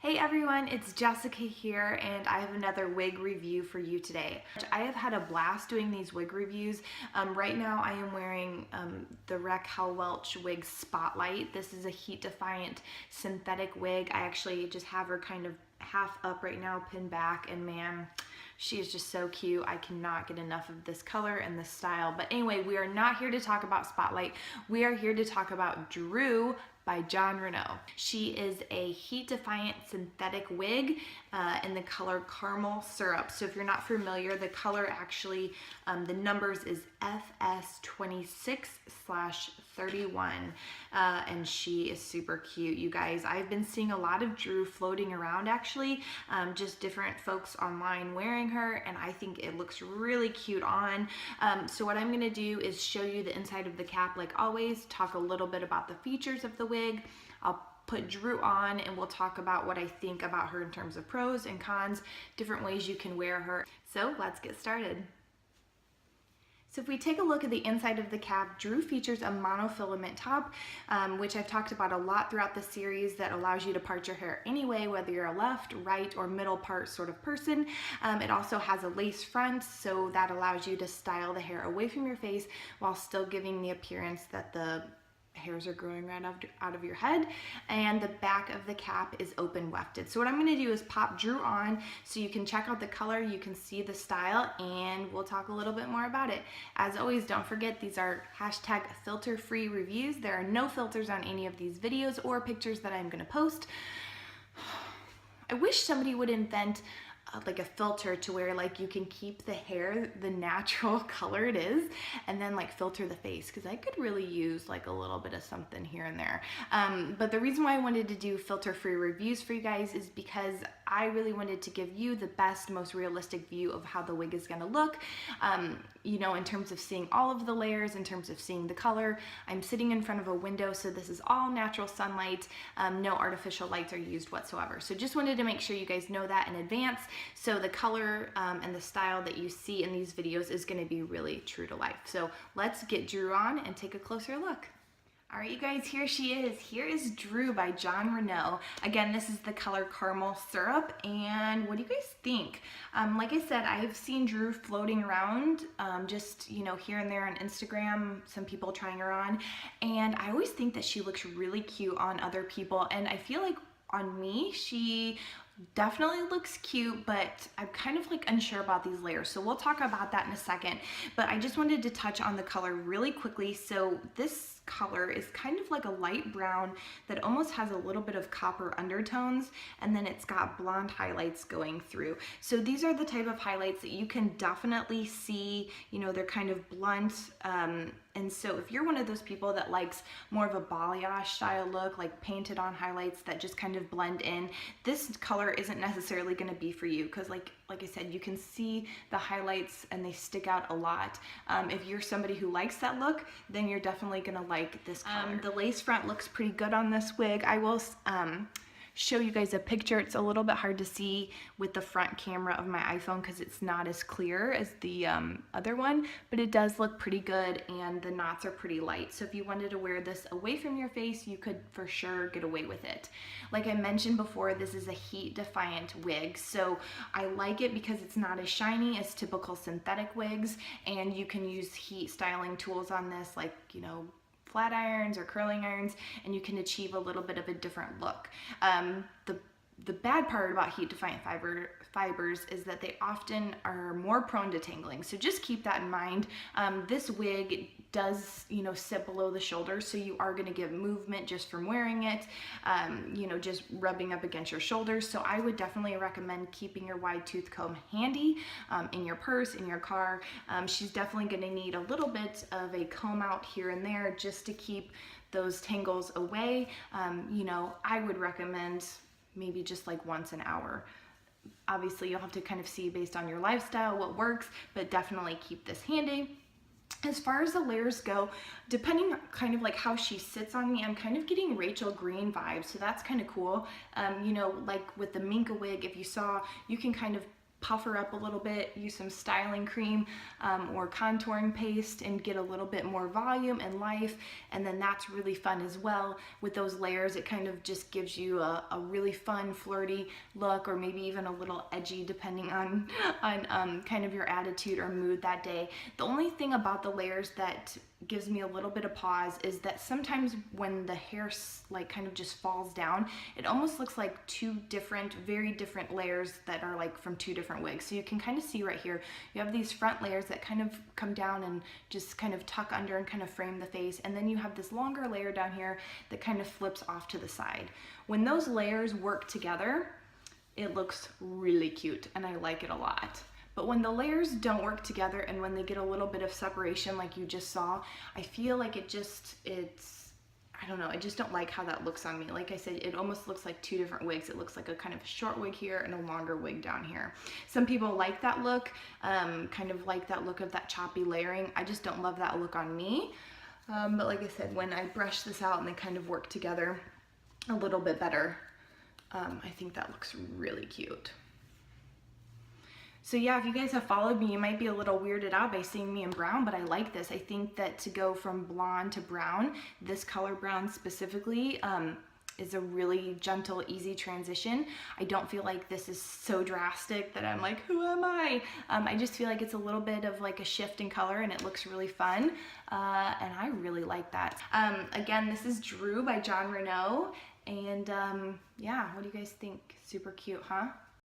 Hey everyone, it's Jessica here and I have another wig review for you today. I have had a blast doing these wig reviews. Right now I am wearing the Raquel Welch wig Spotlight. This is a heat defiant synthetic wig. I actually just have her kind of half up right now, pinned back, and man, she is just so cute. I cannot get enough of this color and this style. But anyway, we are not here to talk about Spotlight. We are here to talk about Drew by Jon Renau. She is a heat defiant synthetic wig in the color Caramel Syrup. So if you're not familiar, the color actually, the numbers is FS26/31, and she is super cute, you guys. I've been seeing a lot of Drew floating around actually, just different folks online wearing her, and I think it looks really cute on. So what I'm gonna do is show you the inside of the cap like always, talk a little bit about the features of the wig. I'll put Drew on and we'll talk about what I think about her in terms of pros and cons, different ways you can wear her. So let's get started. So if we take a look at the inside of the cap, Drew features a monofilament top, which I've talked about a lot throughout the series, that allows you to part your hair anyway, whether you're a left, right, or middle part sort of person. It also has a lace front, so that allows you to style the hair away from your face while still giving the appearance that the hairs are growing right out of your head, and the back of the cap is open wefted. So what I'm going to do is pop Drew on so you can check out the color, you can see the style, and we'll talk a little bit more about it. As always, don't forget these are hashtag filter-free reviews. There are no filters on any of these videos or pictures that I'm going to post. I wish somebody would invent like a filter to where like you can keep the hair the natural color it is and then like filter the face, because I could really use like a little bit of something here and there. But the reason why I wanted to do filter-free reviews for you guys is because I really wanted to give you the best, most realistic view of how the wig is going to look, you know, in terms of seeing all of the layers, in terms of seeing the color. I'm sitting in front of a window, so this is all natural sunlight. No artificial lights are used whatsoever. So just wanted to make sure you guys know that in advance. So the color and the style that you see in these videos is going to be really true to life. So let's get Drew on and take a closer look. All right, you guys, here she is. Here is Drew by Jon Renau. Again, this is the color Caramel Syrup, and what do you guys think? Like I said, I've seen Drew floating around, just, you know, here and there on Instagram, some people trying her on, and I always think that she looks really cute on other people, and I feel like on me, she definitely looks cute, but I'm kind of like unsure about these layers, so we'll talk about that in a second. But I just wanted to touch on the color really quickly. So this color is kind of like a light brown that almost has a little bit of copper undertones, and then it's got blonde highlights going through. So these are the type of highlights that you can definitely see, you know, they're kind of blunt, and so if you're one of those people that likes more of a balayage style look, like painted on highlights that just kind of blend in, this color isn't necessarily going to be for you, because like I said, you can see the highlights and they stick out a lot. If you're somebody who likes that look, then you're definitely going to like this color. The lace front looks pretty good on this wig. I will show you guys a picture. It's a little bit hard to see with the front camera of my iPhone because it's not as clear as the other one, but it does look pretty good, and the knots are pretty light. So if you wanted to wear this away from your face, you could for sure get away with it. Like I mentioned before, this is a heat defiant wig, so I like it because it's not as shiny as typical synthetic wigs, and you can use heat styling tools on this, like, you know, flat irons or curling irons, and you can achieve a little bit of a different look. The bad part about heat defiant fibers is that they often are more prone to tangling, so just keep that in mind. This wig does, you know, sit below the shoulders, so you are going to get movement just from wearing it, you know, just rubbing up against your shoulders. So I would definitely recommend keeping your wide tooth comb handy in your purse, in your car. She's definitely going to need a little bit of a comb out here and there just to keep those tangles away. You know, I would recommend maybe just like once an hour. Obviously, you'll have to kind of see based on your lifestyle what works, but definitely keep this handy. As far as the layers go, depending kind of like how she sits on me, I'm kind of getting Rachel Green vibes, so that's kind of cool. You know, like with the Minka wig, if you saw, you can kind of puff her up a little bit, use some styling cream or contouring paste and get a little bit more volume and life. And then that's really fun as well. With those layers, it kind of just gives you a really fun, flirty look, or maybe even a little edgy depending on kind of your attitude or mood that day. The only thing about the layers that gives me a little bit of pause is that sometimes when the hair like kind of just falls down, it almost looks like two different, very different layers that are like from two different wigs. So you can kind of see right here, you have these front layers that kind of come down and just kind of tuck under and kind of frame the face, and then you have this longer layer down here that kind of flips off to the side. When those layers work together, it looks really cute and I like it a lot. But when the layers don't work together and when they get a little bit of separation like you just saw, I feel like I don't know, I just don't like how that looks on me. Like I said, it almost looks like two different wigs. It looks like a kind of short wig here and a longer wig down here. Some people like that look, kind of like that look of that choppy layering. I just don't love that look on me. But like I said, when I brush this out and they kind of work together a little bit better, I think that looks really cute. So yeah, if you guys have followed me, you might be a little weirded out by seeing me in brown, but I like this. I think that to go from blonde to brown, this color brown specifically, is a really gentle, easy transition. I don't feel like this is so drastic that I'm like, who am I? I just feel like it's a little bit of like a shift in color and it looks really fun. And I really like that. Again, this is Drew by Jon Renau. And yeah, what do you guys think? Super cute, huh?